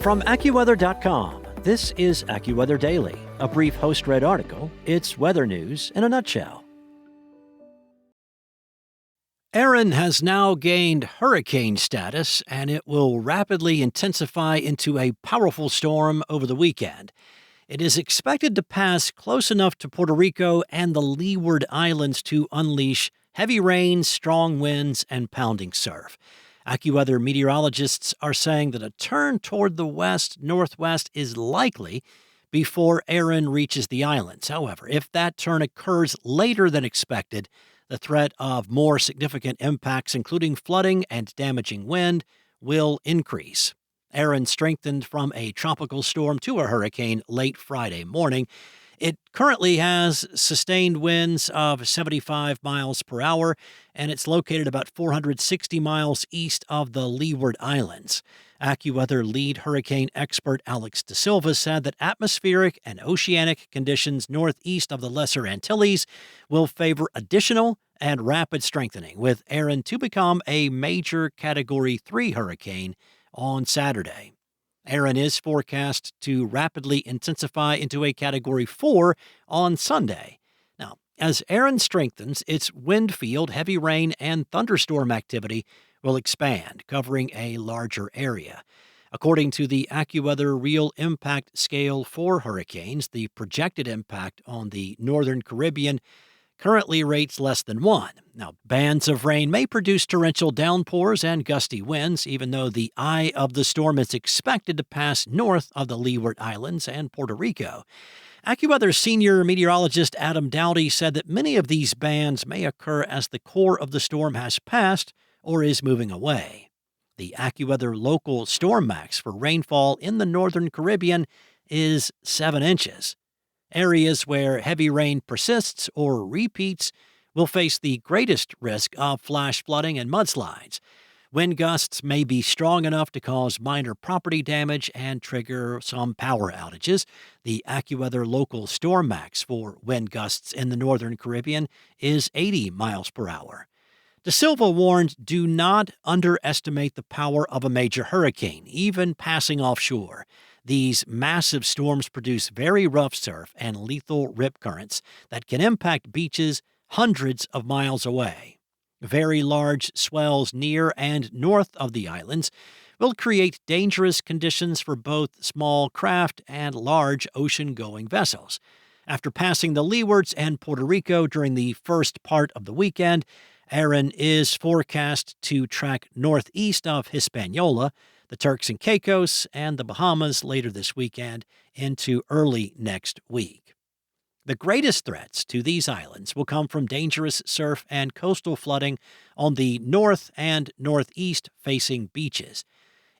From AccuWeather.com, this is AccuWeather Daily, a brief host-read article. It's weather news in a nutshell. Erin has now gained hurricane status, and it will rapidly intensify into a powerful storm over the weekend. It is expected to pass close enough to Puerto Rico and the Leeward Islands to unleash heavy rains, strong winds, and pounding surf. AccuWeather meteorologists are saying that a turn toward the west-northwest is likely before Erin reaches the islands. However, if that turn occurs later than expected, the threat of more significant impacts, including flooding and damaging wind, will increase. Erin strengthened from a tropical storm to a hurricane late Friday morning. It currently has sustained winds of 75 miles per hour, and it's located about 460 miles east of the Leeward Islands. AccuWeather lead hurricane expert Alex De Silva said that atmospheric and oceanic conditions northeast of the Lesser Antilles will favor additional and rapid strengthening, with Erin to become a major Category 3 hurricane on Saturday. Erin is forecast to rapidly intensify into a Category 4 on Sunday. Now, as Erin strengthens, its wind field, heavy rain, and thunderstorm activity will expand, covering a larger area. According to the AccuWeather Real Impact Scale for hurricanes, the projected impact on the Northern Caribbean currently rates less than 1. Now, bands of rain may produce torrential downpours and gusty winds, even though the eye of the storm is expected to pass north of the Leeward Islands and Puerto Rico. AccuWeather senior meteorologist Adam Dowdy said that many of these bands may occur as the core of the storm has passed or is moving away. The AccuWeather local storm max for rainfall in the Northern Caribbean is 7 inches. Areas where heavy rain persists or repeats will face the greatest risk of flash flooding and mudslides. Wind gusts may be strong enough to cause minor property damage and trigger some power outages. The AccuWeather local storm max for wind gusts in the Northern Caribbean is 80 miles per hour. De Silva warned, do not underestimate the power of a major hurricane, even passing offshore. These massive storms produce very rough surf and lethal rip currents that can impact beaches hundreds of miles away. Very large swells near and north of the islands will create dangerous conditions for both small craft and large ocean-going vessels. After passing the Leewards and Puerto Rico during the first part of the weekend, Erin is forecast to track northeast of Hispaniola, the Turks and Caicos, and the Bahamas later this weekend into early next week. The greatest threats to these islands will come from dangerous surf and coastal flooding on the north and northeast facing beaches.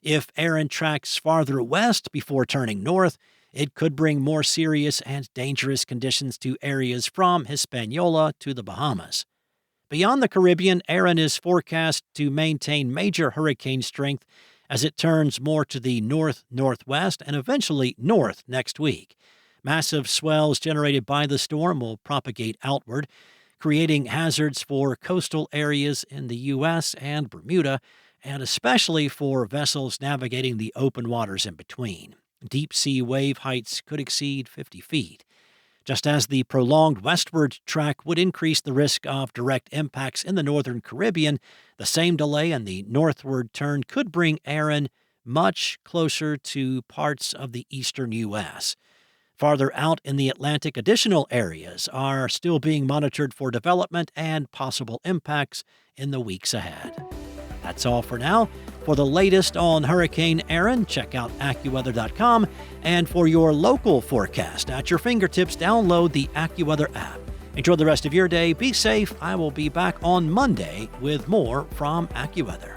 If Erin tracks farther west before turning north, it could bring more serious and dangerous conditions to areas from Hispaniola to the Bahamas. Beyond the Caribbean, Erin is forecast to maintain major hurricane strength as it turns more to the north-northwest and eventually north next week. Massive swells generated by the storm will propagate outward, creating hazards for coastal areas in the U.S. and Bermuda, and especially for vessels navigating the open waters in between. Deep-sea wave heights could exceed 50 feet. Just as the prolonged westward track would increase the risk of direct impacts in the Northern Caribbean, the same delay in the northward turn could bring Erin much closer to parts of the eastern U.S. Farther out in the Atlantic, additional areas are still being monitored for development and possible impacts in the weeks ahead. That's all for now. For the latest on Hurricane Erin, check out AccuWeather.com. And for your local forecast at your fingertips, download the AccuWeather app. Enjoy the rest of your day. Be safe. I will be back on Monday with more from AccuWeather.